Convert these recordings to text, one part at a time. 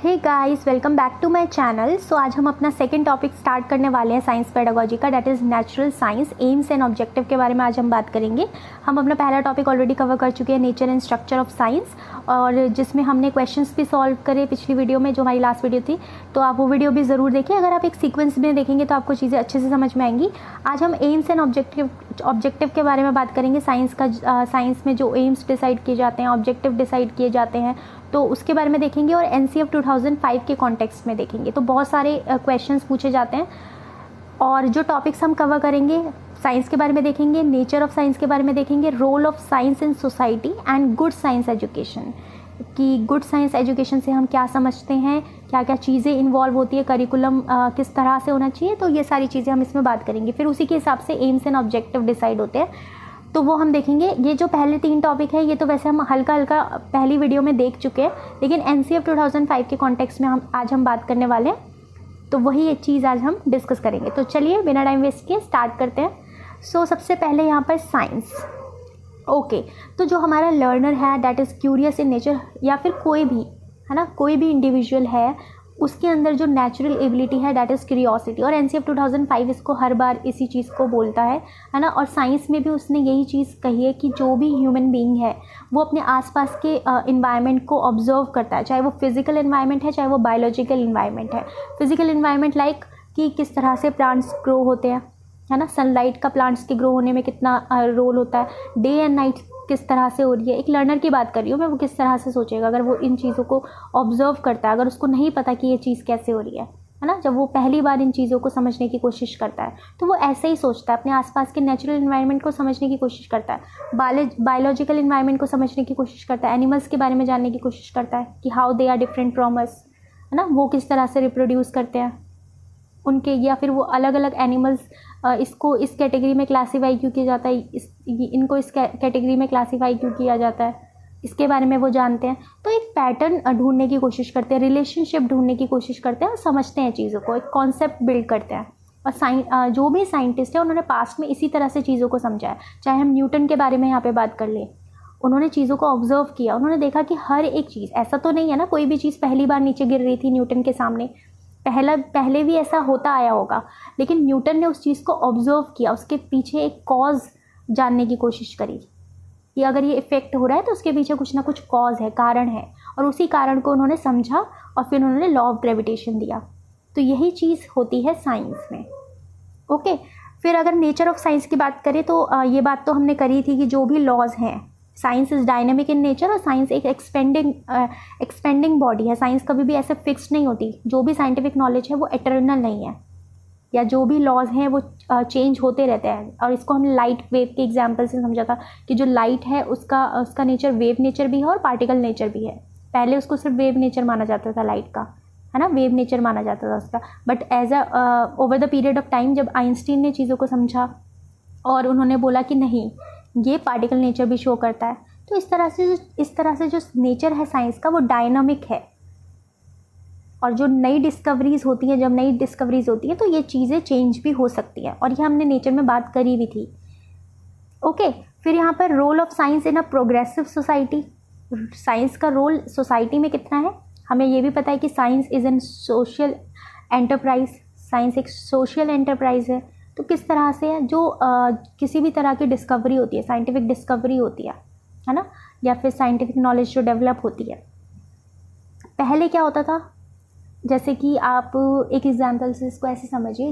Hey guys, welcome back to my channel. So आज हम अपना सेकंड टॉपिक स्टार्ट करने वाले हैं साइंस पेडागोजी का, that is natural science aims and objective के बारे में आज हम बात करेंगे। हम अपना पहला टॉपिक ऑलरेडी कवर कर चुके हैं, nature and structure of science, और जिसमें हमने क्वेश्चंस भी सॉल्व करे पिछली वीडियो में, जो हमारी लास्ट वीडियो थी। तो आप वो वीडियो भी ज़रूर देखिए। अगर आप एक सीक्वेंस में देखेंगे तो आपको चीज़ें अच्छे से समझ में आएंगी। आज हम एम्स एंड ऑब्जेक्टिव के बारे में बात करेंगे। साइंस में जो एम्स डिसाइड किए जाते हैं, ऑब्जेक्टिव डिसाइड किए जाते हैं, तो उसके बारे में देखेंगे, और एनसीएफ 2005 के कॉन्टेक्स्ट में देखेंगे। तो बहुत सारे क्वेश्चंस पूछे जाते हैं, और जो टॉपिक्स हम कवर करेंगे, साइंस के बारे में देखेंगे, नेचर ऑफ साइंस के बारे में देखेंगे, role of science in society and good science education, कि गुड साइंस एजुकेशन से हम क्या समझते हैं, क्या क्या चीज़ें इन्वॉल्व होती है, करिकुलम किस तरह से होना चाहिए। तो ये सारी चीज़ें हम इसमें बात करेंगे। फिर उसी के हिसाब से एम्स एंड ऑब्जेक्टिव डिसाइड होते हैं, तो वो हम देखेंगे। ये जो पहले 3 टॉपिक है, ये तो वैसे हम हल्का हल्का पहली वीडियो में देख चुके हैं, लेकिन एनसीएफ 2005 के कॉन्टेक्स्ट में आज हम बात करने वाले हैं। तो वही एक चीज़ आज हम डिस्कस करेंगे। तो चलिए बिना टाइम वेस्ट किए स्टार्ट करते हैं। सबसे पहले यहाँ पर साइंस। ओके, तो जो हमारा लर्नर है, that is curious in nature, या फिर कोई भी है ना, कोई भी इंडिविजुअल है, उसके अंदर जो नेचुरल एबिलिटी है, दैट इज़ क्यूरियोसिटी। और एनसीएफ 2005 इसको हर बार इसी चीज़ को बोलता है ना। और साइंस में भी उसने यही चीज़ कही है कि जो भी ह्यूमन बीइंग है, वो अपने आसपास के इन्वायरमेंट को ऑब्जर्व करता है, चाहे वो फिजिकल इन्वायरमेंट है, चाहे वो बायोलॉजिकल इन्वायरमेंट है। फिजिकल इन्वायरमेंट लाइक कि किस तरह से प्लांट्स ग्रो होते हैं, है ना, सनलाइट का प्लांट्स के ग्रो होने में कितना रोल होता है, डे एंड नाइट किस तरह से हो रही है। एक लर्नर की बात कर रही हूँ मैं, वो किस तरह से सोचेगा अगर वो इन चीज़ों को ऑब्जर्व करता है, अगर उसको नहीं पता कि ये चीज़ कैसे हो रही है ना। जब वो पहली बार इन चीज़ों को समझने की कोशिश करता है, तो वो ऐसे ही सोचता है, अपने आसपास के नेचुरल इन्वायरमेंट को समझने की कोशिश करता है, बायोलॉजिकल इन्वायरमेंट को समझने की कोशिश करता है, एनिमल्स के बारे में जानने की कोशिश करता है कि how they are different from us, है ना, वो किस तरह से रिप्रोड्यूस करते हैं उनके, या फिर वो अलग अलग एनिमल्स, इसको इस कैटेगरी में क्लासीफाई क्यों किया जाता है, इनको इस कैटेगरी में क्लासीफाई क्यों किया जाता है, इसके बारे में वो जानते हैं। तो एक पैटर्न ढूंढने की कोशिश करते हैं, रिलेशनशिप ढूंढने की कोशिश करते हैं, और समझते हैं चीज़ों को, एक कॉन्सेप्ट बिल्ड करते हैं। और जो भी साइंटिस्ट है, उन्होंने पास्ट में इसी तरह से चीज़ों को समझा है। चाहे हम न्यूटन के बारे में यहाँ पे बात कर लें, उन्होंने चीज़ों को ऑब्जर्व किया, उन्होंने देखा कि हर एक चीज़, ऐसा तो नहीं है ना कोई भी चीज़ पहली बार नीचे गिर रही थी न्यूटन के सामने, पहले भी ऐसा होता आया होगा, लेकिन न्यूटन ने उस चीज़ को ऑब्जर्व किया, उसके पीछे एक कॉज जानने की कोशिश करी कि अगर ये इफेक्ट हो रहा है तो उसके पीछे कुछ ना कुछ कॉज है, कारण है, और उसी कारण को उन्होंने समझा, और फिर उन्होंने लॉ ऑफ ग्रेविटेशन दिया। तो यही चीज़ होती है साइंस में। ओके, फिर अगर नेचर ऑफ साइंस की बात करें, तो ये बात तो हमने करी थी कि जो भी लॉज हैं, science is dynamic in nature, और साइंस एक एक्सपेंडिंग बॉडी है। साइंस कभी भी ऐसे फिक्स्ड नहीं होती। जो भी साइंटिफिक नॉलेज है वो एटर्नल नहीं है, या जो भी लॉज हैं वो चेंज होते रहते हैं। और इसको हमने लाइट वेव के एग्जांपल से समझा था कि जो लाइट है उसका नेचर वेव नेचर भी है और पार्टिकल नेचर भी है। पहले उसको सिर्फ वेव नेचर माना जाता था लाइट का, है ना, वेव नेचर माना जाता था उसका। But as over the period of time, जब आइंस्टीन ने चीज़ों को समझा और उन्होंने बोला कि नहीं, ये पार्टिकल नेचर भी शो करता है, तो इस तरह से जो नेचर है साइंस का, वो डायनामिक है। और जो नई डिस्कवरीज होती हैं, जब नई डिस्कवरीज होती है, तो ये चीज़ें चेंज भी हो सकती हैं, और ये हमने नेचर में बात करी भी थी। ओके, फिर यहाँ पर role of science in a progressive society. Science का रोल सोसाइटी में कितना है, हमें ये भी पता है कि science is an social enterprise. Science एक सोशल एंटरप्राइज है। तो किस तरह से है, जो किसी भी तरह की डिस्कवरी होती है, साइंटिफिक डिस्कवरी होती है ना, या फिर साइंटिफिक नॉलेज जो डेवलप होती है, पहले क्या होता था, जैसे कि आप एक एग्जांपल से इसको ऐसे समझिए,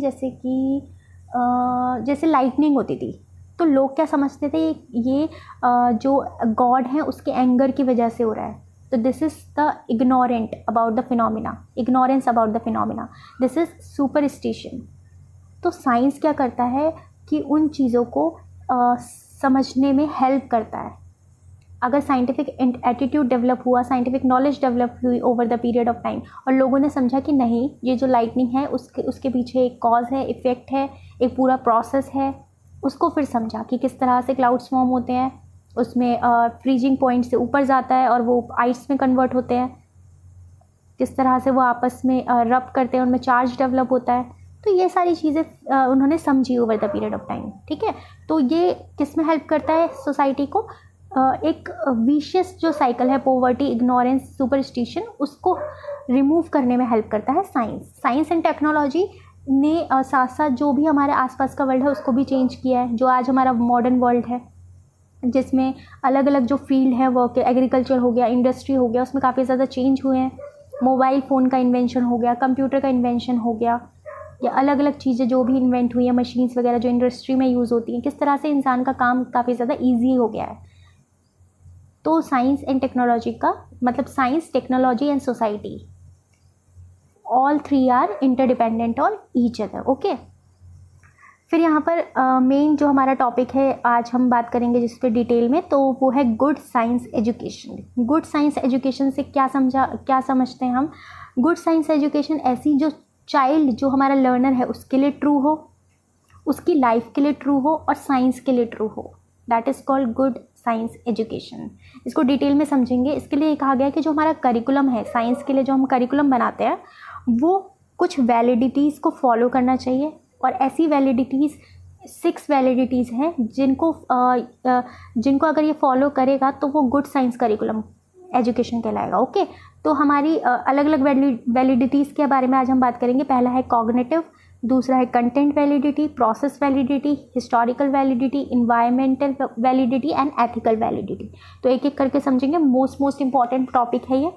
जैसे लाइटनिंग होती थी, तो लोग क्या समझते थे, ये जो गॉड है उसके एंगर की वजह से हो रहा है। तो this is the ignorance about the phenomena, this is superstition. तो साइंस क्या करता है कि उन चीज़ों को समझने में हेल्प करता है। अगर साइंटिफिक एटीट्यूड डेवलप हुआ, साइंटिफिक नॉलेज डेवलप हुई over the period of time, और लोगों ने समझा कि नहीं, ये जो लाइटनिंग है उसके पीछे एक कॉज है, इफेक्ट है, एक पूरा प्रोसेस है, उसको फिर समझा कि किस तरह से क्लाउड्स फॉर्म होते हैं, उसमें फ्रीजिंग पॉइंट से ऊपर जाता है और वो आइस में कन्वर्ट होते हैं, किस तरह से वो आपस में रब करते हैं, उनमें चार्ज डेवलप होता है। तो ये सारी चीज़ें उन्होंने समझी over the period of time. ठीक है, तो ये किस में हेल्प करता है सोसाइटी को, एक विशियस जो साइकिल है, पॉवर्टी, इग्नोरेंस, सुपरस्टिशन, उसको रिमूव करने में हेल्प करता है साइंस एंड टेक्नोलॉजी ने साथ साथ जो भी हमारे आसपास का वर्ल्ड है उसको भी चेंज किया है। जो आज हमारा मॉडर्न वर्ल्ड है जिसमें अलग अलग जो फील्ड है, वर्क, एग्रीकल्चर हो गया, इंडस्ट्री हो गया, उसमें काफ़ी ज़्यादा चेंज हुए हैं। मोबाइल फ़ोन का इन्वेंशन हो गया, कंप्यूटर का इन्वेंशन हो गया, या अलग अलग चीज़ें जो भी इन्वेंट हुई हैं, मशीन्स वगैरह जो इंडस्ट्री में यूज़ होती हैं, किस तरह से इंसान का काम काफ़ी ज़्यादा ईजी हो गया है। तो साइंस एंड टेक्नोलॉजी का मतलब science, technology and society, all three are interdependent on each other. Okay, फिर यहाँ पर मेन जो हमारा टॉपिक है आज हम बात करेंगे जिस पे डिटेल में, तो वो है good science education. Good science education से क्या समझते हैं हम? गुड साइंस एजुकेशन ऐसी जो चाइल्ड, जो हमारा लर्नर है, उसके लिए ट्रू हो, उसकी लाइफ के लिए ट्रू हो और साइंस के लिए ट्रू हो, that is called good science education. इसको डिटेल में समझेंगे। इसके लिए कहा गया है कि जो हमारा करिकुलम है, साइंस के लिए जो हम करिकुलम बनाते हैं, वो कुछ वैलिडिटीज़ को फॉलो करना चाहिए। और ऐसी वैलिडिटीज़ 6 वैलिडिटीज़ हैं जिनको अगर ये फॉलो करेगा तो वो गुड साइंस करिकुलम एजुकेशन कहलाएगा। ओके, तो हमारी अलग अलग वैलिडिटीज़ के बारे में आज हम बात करेंगे। पहला है कॉग्निटिव, दूसरा है content validity, process validity, historical validity, environmental validity and ethical validity. तो एक एक करके समझेंगे। मोस्ट इंपॉर्टेंट टॉपिक है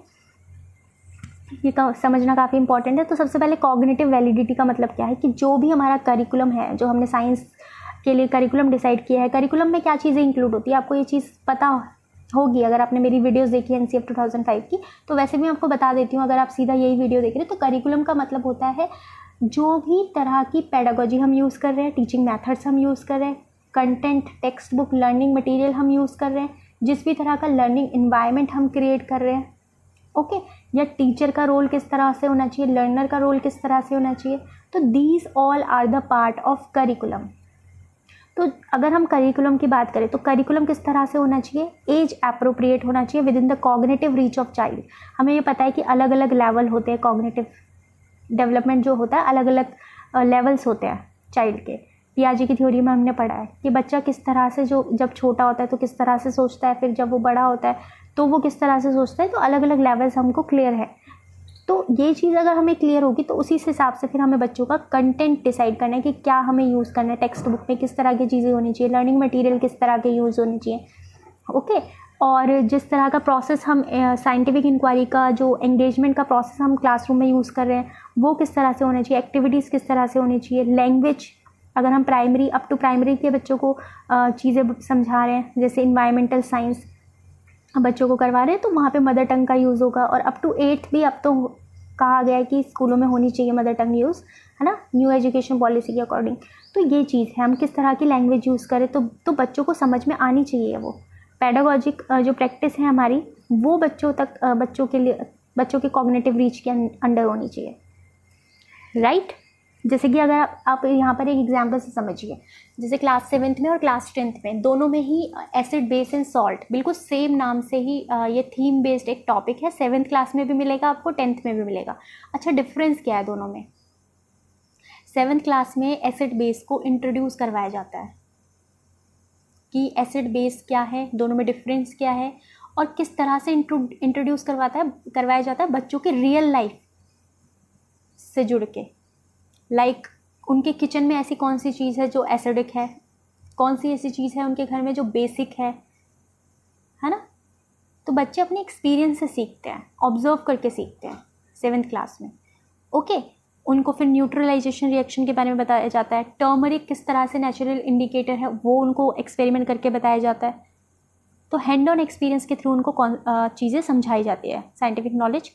ये तो समझना काफ़ी इंपॉर्टेंट है। तो सबसे पहले कॉग्निटिव वैलिडिटी का मतलब क्या है कि जो भी हमारा करिकुलम है, जो हमने साइंस के लिए करिकुलम डिसाइड किया है, करिकुलम में क्या चीज़ें इंक्लूड होती है, आपको ये चीज़ पता होगी अगर आपने मेरी वीडियोस देखी है NCF 2005 की। तो वैसे भी आपको बता देती हूँ अगर आप सीधा यही वीडियो देख रहे हैं। तो करिकुलम का मतलब होता है जो भी तरह की पेडागोजी हम यूज़ कर रहे हैं, टीचिंग मैथड्स हम यूज़ कर रहे हैं, content, text book, learning material हम यूज़ कर रहे हैं, जिस भी तरह का लर्निंग इन्वायरमेंट हम क्रिएट कर रहे हैं। ओके, या टीचर का रोल किस तरह से होना चाहिए, लर्नर का रोल किस तरह से होना चाहिए। तो these all are the part of curriculum. तो अगर हम करिकुलम की बात करें तो करिकुलम किस तरह से होना चाहिए? एज अप्रोप्रिएट होना चाहिए with in the cognitive reach of child. हमें ये पता है कि अलग अलग लेवल होते हैं, कॉग्निटिव डेवलपमेंट जो होता है अलग अलग लेवल्स होते हैं चाइल्ड के। पियाजे की थ्योरी में हमने पढ़ा है कि बच्चा किस तरह से जो जब छोटा होता है तो किस तरह से सोचता है, फिर जब वो बड़ा होता है तो वो किस तरह से सोचता है। तो अलग अलग लेवल्स हमको क्लियर है। तो ये चीज़ अगर हमें क्लियर होगी तो उसी हिसाब से फिर हमें बच्चों का कंटेंट डिसाइड करना है कि क्या हमें यूज़ करना है, टेक्स्ट बुक में किस तरह की चीज़ें होनी चाहिए, लर्निंग मटेरियल किस तरह के यूज़ होने चाहिए। ओके, और जिस तरह का प्रोसेस हम साइंटिफिक इंक्वायरी का जो एंगेजमेंट का प्रोसेस हम क्लासरूम में यूज़ कर रहे हैं वो किस तरह से होना चाहिए, एक्टिविटीज़ किस तरह से होनी चाहिए, लैंग्वेज अगर हम प्राइमरी अप टू प्राइमरी के बच्चों को चीज़ें समझा रहे हैं, जैसे इन्वायरमेंटल साइंस बच्चों को करवा रहे हैं तो वहाँ पे मदर टंग का यूज़ होगा। और अप टू 8th भी अब तो कहा गया है कि स्कूलों में होनी चाहिए मदर टंग यूज़, है ना, न्यू एजुकेशन पॉलिसी के अकॉर्डिंग। तो ये चीज़ है, हम किस तरह की लैंग्वेज यूज़ करें तो बच्चों को समझ में आनी चाहिए। वो पेडागोजिक जो प्रैक्टिस है हमारी वो बच्चों तक बच्चों के कॉग्निटिव रीच के अंडर होनी चाहिए, राइट। जैसे कि अगर आप यहाँ पर एक एग्जाम्पल से समझिए, जैसे क्लास 7th में और क्लास 10th में दोनों में ही एसिड, बेस एंड सॉल्ट, बिल्कुल सेम नाम से ही ये थीम बेस्ड एक टॉपिक है। 7th क्लास में भी मिलेगा आपको, 10th में भी मिलेगा। अच्छा, डिफरेंस क्या है दोनों में? 7th क्लास में एसिड बेस को इंट्रोड्यूस करवाया जाता है कि एसिड बेस क्या है, दोनों में डिफरेंस क्या है और किस तरह से इंट्रोड्यूस करवाया जाता है बच्चों के रियल लाइफ से जुड़ के। लाइक उनके किचन में ऐसी कौन सी चीज़ है जो एसिडिक है, कौन सी ऐसी चीज़ है उनके घर में जो बेसिक है ना। तो बच्चे अपने एक्सपीरियंस से सीखते हैं, ऑब्जर्व करके सीखते हैं 7th क्लास में। ओके, उनको फिर न्यूट्रलाइजेशन रिएक्शन के बारे में बताया जाता है। टर्मरिक किस तरह से नेचुरल इंडिकेटर है वो उनको एक्सपेरिमेंट करके बताया जाता है। तो हैंड ऑन एक्सपीरियंस के थ्रू उनको चीज़ें समझाई जाती है, साइंटिफिक नॉलेज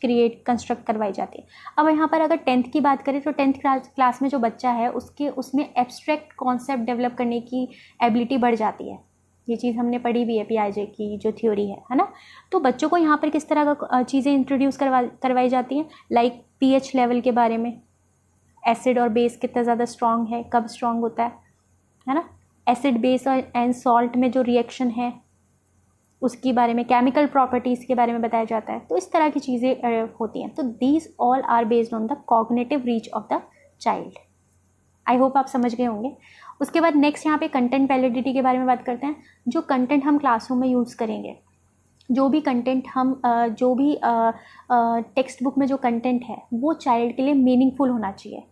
कंस्ट्रक्ट करवाई जाती है। अब यहाँ पर अगर 10th की बात करें तो 10th क्लास में जो बच्चा है उसमें एब्स्ट्रैक्ट कॉन्सेप्ट डेवलप करने की एबिलिटी बढ़ जाती है। ये चीज़ हमने पढ़ी भी है, पियाजे की जो थ्योरी है ना। तो बच्चों को यहाँ पर किस तरह का चीज़ें इंट्रोड्यूस करवाई जाती हैं, लाइक pH लेवल के बारे में, एसिड और बेस कितना ज़्यादा स्ट्रॉन्ग है, कब स्ट्रॉन्ग होता है ना। एसिड, बेस और एंड सॉल्ट में जो रिएक्शन है उसके बारे में, केमिकल प्रॉपर्टीज़ के बारे में बताया जाता है। तो इस तरह की चीज़ें होती हैं। तो these all are based on the cognitive reach of the child. I hope आप समझ गए होंगे। उसके बाद नेक्स्ट यहाँ पे कंटेंट वैलिडिटी के बारे में बात करते हैं। जो कंटेंट हम क्लासरूम में यूज़ करेंगे, जो भी कंटेंट हम जो भी टेक्स्ट बुक में जो कंटेंट है वो चाइल्ड के लिए मीनिंगफुल होना चाहिए।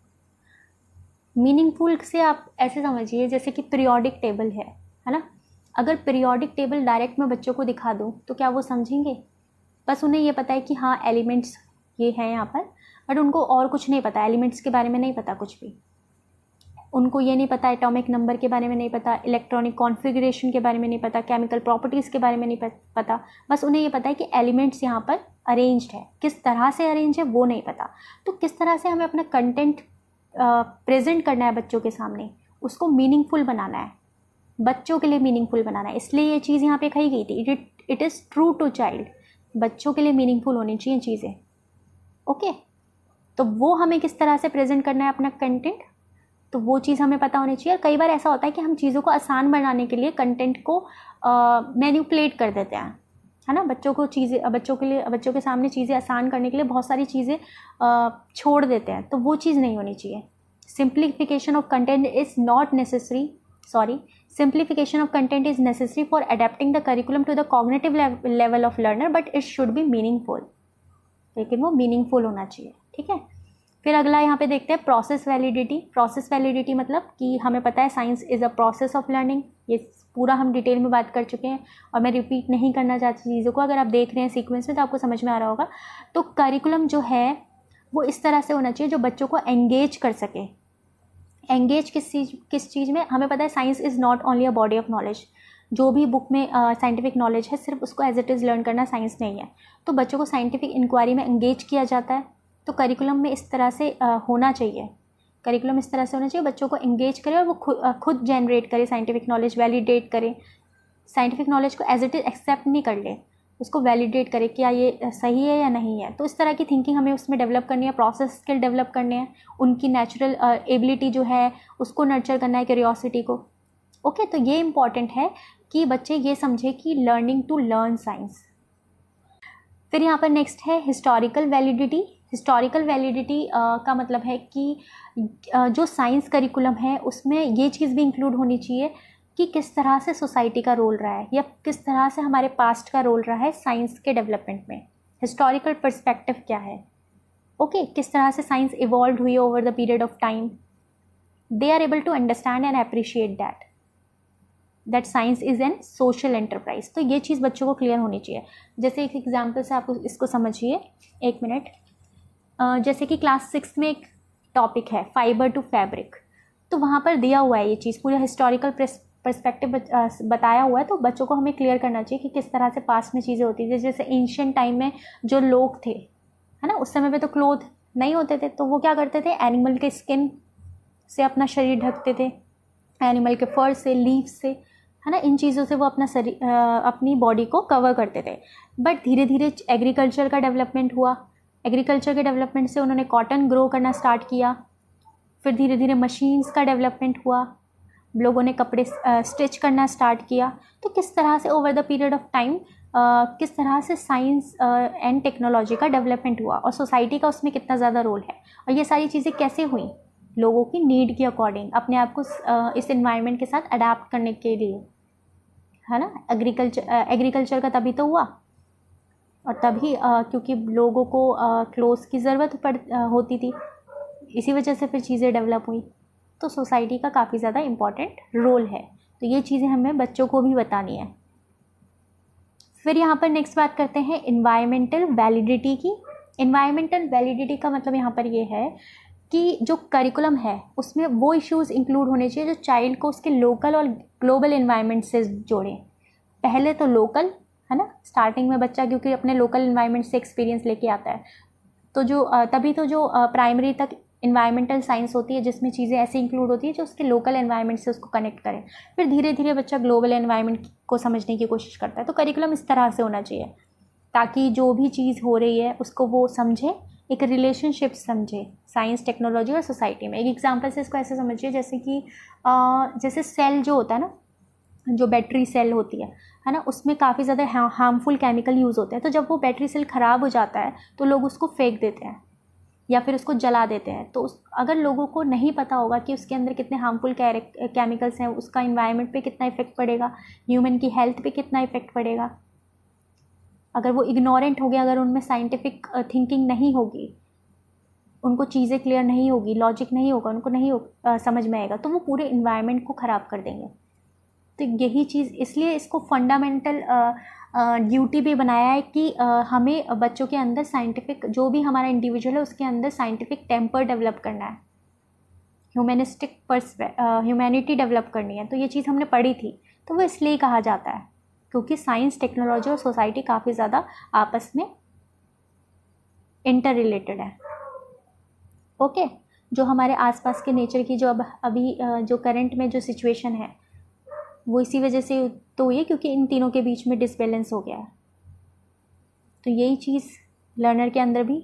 मीनिंगफुल से आप ऐसे समझिए जैसे कि पीरियोडिक टेबल है ना। अगर पीरियोडिक टेबल डायरेक्ट मैं बच्चों को दिखा दूँ तो क्या वो समझेंगे? बस उन्हें ये पता है कि हाँ एलिमेंट्स ये हैं यहाँ पर, बट उनको और कुछ नहीं पता, एलिमेंट्स के बारे में नहीं पता कुछ भी। उनको ये नहीं पता एटॉमिक नंबर के बारे में नहीं पता, इलेक्ट्रॉनिक कॉन्फ़िगरेशन के बारे में नहीं पता, केमिकल प्रॉपर्टीज़ के बारे में नहीं पता। बस उन्हें ये पता है कि एलिमेंट्स यहाँ पर अरेंज्ड है, किस तरह से अरेंज है वो नहीं पता। तो किस तरह से हमें अपना कंटेंट प्रेजेंट करना है बच्चों के सामने, उसको मीनिंगफुल बनाना है, बच्चों के लिए मीनिंगफुल बनाना है। इसलिए ये चीज़ यहाँ पे कही गई थी, it is true to child. बच्चों के लिए मीनिंगफुल होनी चाहिए चीज़ें। ओके, तो वो हमें किस तरह से प्रेजेंट करना है अपना कंटेंट, तो वो चीज़ हमें पता होनी चाहिए। और कई बार ऐसा होता है कि हम चीज़ों को आसान बनाने के लिए कंटेंट को मैनिपुलेट कर देते हैं, है ना। बच्चों के सामने चीज़ें आसान करने के लिए बहुत सारी चीज़ें छोड़ देते हैं, तो वो चीज़ नहीं होनी चाहिए। Simplification of content is not necessary, simplification of content is necessary for adapting the curriculum to the cognitive level of learner, but it should be meaningful। लेकिन वो मीनिंगफुल होना चाहिए, ठीक है। फिर अगला यहाँ पे देखते हैं प्रोसेस वैलिडिटी। प्रोसेस वैलिडिटी मतलब कि हमें पता है science is a process of learning. ये पूरा हम डिटेल में बात कर चुके हैं और मैं रिपीट नहीं करना चाहती चीज़ों को। अगर आप देख रहे हैं सीक्वेंस में तो आपको समझ में आ रहा होगा। तो करिकुलम जो है वो इस तरह से होना चाहिए जो बच्चों को एंगेज कर सके। एंगेज किस चीज़ में? हमें पता है science is not only a body of knowledge. जो भी बुक में साइंटिफिक नॉलेज है सिर्फ उसको एज इट इज़ लर्न करना साइंस नहीं है। तो बच्चों को साइंटिफिक इंक्वायरी में एंगेज किया जाता है। तो करिकुलम में इस तरह से होना चाहिए। करिकुलम इस तरह से होना चाहिए बच्चों को एंगेज करे और वो खुद जनरेट करे साइंटिफिक नॉलेज, वैलिडेट करे। साइंटिफिक नॉलेज को एज इट इज़ एक्सेप्ट नहीं कर ले, उसको वैलिडेट करे क्या ये सही है या नहीं है। तो इस तरह की थिंकिंग हमें उसमें डेवलप करनी है, प्रोसेस स्किल डेवलप करने हैं, उनकी नेचुरल एबिलिटी जो है उसको नर्चर करना है, क्यूरियोसिटी को। ओके, तो ये इम्पॉर्टेंट है कि बच्चे ये समझे कि लर्निंग टू लर्न साइंस। फिर यहाँ पर नेक्स्ट है हिस्टोरिकल वैलिडिटी। हिस्टोरिकल वैलिडिटी का मतलब है कि जो साइंस करिकुलम है उसमें ये चीज़ भी इंक्लूड होनी चाहिए कि किस तरह से सोसाइटी का रोल रहा है या किस तरह से हमारे पास्ट का रोल रहा है साइंस के डेवलपमेंट में। हिस्टोरिकल पर्सपेक्टिव क्या है? ओके, किस तरह से साइंस इवॉल्व हुई over the period of time. They are able to understand and appreciate that science is an social enterprise. तो ये चीज़ बच्चों को क्लियर होनी चाहिए। जैसे एक एग्जाम्पल से आप इसको समझिए, एक मिनट। जैसे कि क्लास 6 में एक टॉपिक है फाइबर टू फैब्रिक, तो वहाँ पर दिया हुआ है ये चीज़, पूरा हिस्टोरिकल पर्सपेक्टिव बताया हुआ है। तो बच्चों को हमें क्लियर करना चाहिए कि किस तरह से पास्ट में चीज़ें होती थी। जैसे एंशिएंट टाइम में जो लोग थे, है ना, उस समय पे तो क्लोथ नहीं होते थे, तो वो क्या करते थे, एनिमल के स्किन से अपना शरीर ढकते थे, एनिमल के फर से, लीफ से, है ना, इन चीज़ों से वो अपनी बॉडी को कवर करते थे। बट धीरे धीरे एग्रीकल्चर का डेवलपमेंट हुआ। एग्रीकल्चर के डेवलपमेंट से उन्होंने कॉटन ग्रो करना स्टार्ट किया। फिर धीरे धीरे मशीन्स का डेवलपमेंट हुआ, लोगों ने कपड़े स्टिच करना स्टार्ट किया। तो किस तरह से over the period of time किस तरह से साइंस एंड टेक्नोलॉजी का डेवलपमेंट हुआ और सोसाइटी का उसमें कितना ज़्यादा रोल है। और ये सारी चीज़ें कैसे हुई, लोगों की नीड के अकॉर्डिंग, अपने आप को इस एनवायरनमेंट के साथ अडाप्ट करने के लिए, है ना। एग्रीकल्चर का तभी तो हुआ, और तभी क्योंकि लोगों को क्लोथ्स की ज़रूरत होती थी, इसी वजह से फिर चीज़ें डेवलप हुई। तो सोसाइटी का काफ़ी ज़्यादा इम्पॉर्टेंट रोल है। तो ये चीज़ें हमें बच्चों को भी बतानी है। फिर यहाँ पर नेक्स्ट बात करते हैं इन्वायरमेंटल वैलिडिटी की। इन्वायरमेंटल वैलिडिटी का मतलब यहाँ पर ये है कि जो करिकुलम है उसमें वो इश्यूज़ इंक्लूड होने चाहिए जो चाइल्ड को उसके लोकल और ग्लोबल इन्वायरमेंट से जोड़ें। पहले तो लोकल, है ना, स्टार्टिंग में बच्चा क्योंकि अपने लोकल इन्वायरमेंट से एक्सपीरियंस लेके आता है, तो तभी तो जो प्राइमरी तक इन्वायरमेंटल साइंस होती है जिसमें चीज़ें ऐसी इंक्लूड होती है जो उसके लोकल एनवायरनमेंट से उसको कनेक्ट करें। फिर धीरे धीरे बच्चा ग्लोबल एनवायरनमेंट को समझने की कोशिश करता है। तो करिकुलम इस तरह से होना चाहिए ताकि जो भी चीज़ हो रही है उसको वो समझे, एक रिलेशनशिप समझे साइंस, टेक्नोलॉजी और सोसाइटी में। एक एग्जाम्पल से इसको ऐसे समझिए जैसे कि जैसे सेल जो होता है ना, जो बैटरी सेल होती है ना, उसमें काफ़ी ज़्यादा हार्मफुल केमिकल यूज़ होते हैं। तो जब वो बैटरी सेल ख़राब हो जाता है तो लोग उसको फेंक देते हैं, या फिर उसको जला देते हैं। तो अगर लोगों को नहीं पता होगा कि उसके अंदर कितने हार्मफुल केमिकल्स हैं, उसका इन्वायरमेंट पे कितना इफेक्ट पड़ेगा, ह्यूमन की हेल्थ पे कितना इफेक्ट पड़ेगा, अगर वो इग्नोरेंट हो गया, अगर उनमें साइंटिफिक थिंकिंग नहीं होगी, उनको चीज़ें क्लियर नहीं होगी, लॉजिक नहीं होगा, उनको नहीं समझ में आएगा, तो वो पूरे इन्वायरमेंट को ख़राब कर देंगे। तो यही चीज़, इसलिए इसको फंडामेंटल ड्यूटी भी बनाया है कि हमें बच्चों के अंदर साइंटिफिक, जो भी हमारा इंडिविजुअल है उसके अंदर साइंटिफिक टेम्पर डेवलप करना है, ह्यूमैनिटी डेवलप करनी है। तो ये चीज़ हमने पढ़ी थी, तो वो इसलिए कहा जाता है क्योंकि साइंस, टेक्नोलॉजी और सोसाइटी काफ़ी ज़्यादा आपस में इंटर रिलेटेड है। ओके, जो हमारे आसपास के नेचर की जो अभी जो करंट में जो सिचुएशन है वो इसी वजह से तो हुई है क्योंकि इन तीनों के बीच में डिसबैलेंस हो गया है। तो यही चीज़ लर्नर के अंदर भी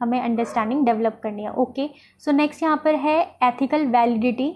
हमें अंडरस्टैंडिंग डेवलप करनी है। ओके, सो नेक्स्ट यहाँ पर है एथिकल वैलिडिटी।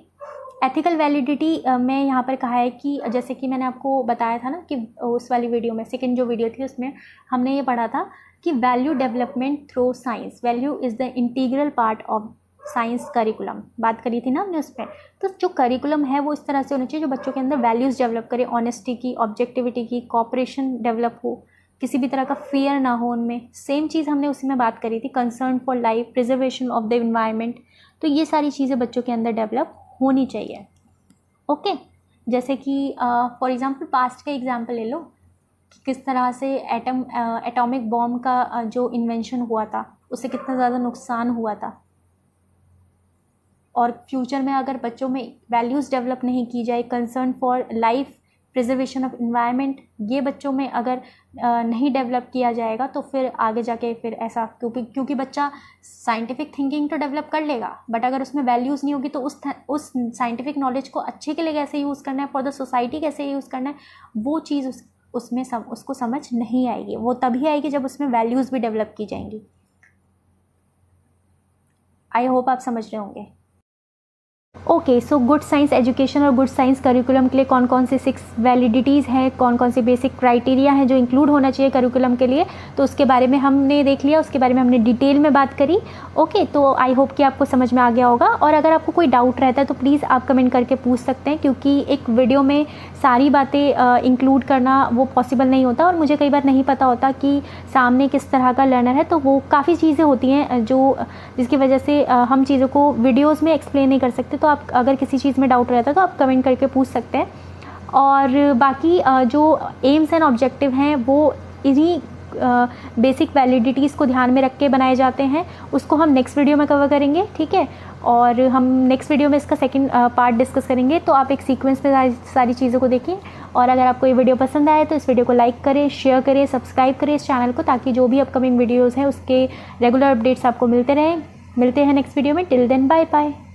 एथिकल वैलिडिटी में यहाँ पर कहा है कि जैसे कि मैंने आपको बताया था ना कि उस वाली वीडियो में, सेकेंड जो वीडियो थी उसमें हमने ये पढ़ा था कि value development through science, value is the integral part of science curriculum, बात करी थी ना हमने उस पर। तो जो करिकुलम है वो इस तरह से होना चाहिए जो बच्चों के अंदर वैल्यूज़ डेवलप करे, ऑनेस्टी की, ऑब्जेक्टिविटी की, कॉपरेशन डेवलप हो, किसी भी तरह का फियर ना हो उनमें। सेम चीज़ हमने उसी में बात करी थी, concern for life, preservation of the environment. तो ये सारी चीज़ें बच्चों के अंदर डेवलप होनी चाहिए। ओके, जैसे कि फॉर एग्जांपल पास्ट का एग्जांपल ले लो कि किस तरह से एटॉमिक बॉम्ब का जो इन्वेंशन हुआ था उससे कितना ज़्यादा नुकसान हुआ था। और फ्यूचर में अगर बच्चों में वैल्यूज़ डेवलप नहीं की जाए, concern for life, preservation of environment, ये बच्चों में अगर नहीं डेवलप किया जाएगा तो फिर आगे जाके फिर ऐसा, क्योंकि बच्चा साइंटिफिक थिंकिंग तो डेवलप कर लेगा बट अगर उसमें वैल्यूज़ नहीं होगी तो उस साइंटिफिक नॉलेज को अच्छे के लिए कैसे यूज़ करना है, फॉर द सोसाइटी कैसे यूज़ करना है, वो चीज़ उसमें उसको समझ नहीं आएगी। वो तभी आएगी जब उसमें वैल्यूज़ भी डेवलप की जाएंगी। आई होप आप समझ रहे होंगे। Okay, so good science education और गुड साइंस करिकुलम के लिए कौन कौन से 6 वैलिडिटीज़ हैं, कौन कौन से बेसिक क्राइटेरिया हैं जो इंक्लूड होना चाहिए करिकुलम के लिए, तो उसके बारे में हमने देख लिया, उसके बारे में हमने डिटेल में बात करी। ओके, तो आई होप कि आपको समझ में आ गया होगा। और अगर आपको कोई डाउट रहता है तो प्लीज़ आप कमेंट करके पूछ सकते हैं, क्योंकि एक वीडियो में सारी बातें इंक्लूड करना वो पॉसिबल नहीं होता और मुझे कई बार नहीं पता होता कि सामने किस तरह का लर्नर है। तो वो काफ़ी चीज़ें होती हैं जिसकी वजह से हम चीज़ों को वीडियोज़ में एक्सप्लेन नहीं कर सकते। तो आप अगर किसी चीज़ में डाउट रहता है तो आप कमेंट करके पूछ सकते हैं। और बाकी जो एम्स एंड ऑब्जेक्टिव हैं वो इन्हीं बेसिक वैलिडिटीज़ को ध्यान में रख के बनाए जाते हैं। उसको हम नेक्स्ट वीडियो में कवर करेंगे, ठीक है। और हम नेक्स्ट वीडियो में इसका सेकंड पार्ट डिस्कस करेंगे। तो आप एक सीक्वेंस में सारी चीज़ों को देखें। और अगर आपको ये वीडियो पसंद आए तो इस वीडियो को लाइक करें, शेयर करें, सब्सक्राइब करें इस चैनल को, ताकि जो भी अपकमिंग वीडियोज़ हैं उसके रेगुलर अपडेट्स आपको मिलते रहें। मिलते हैं नेक्स्ट वीडियो में। Till then bye bye.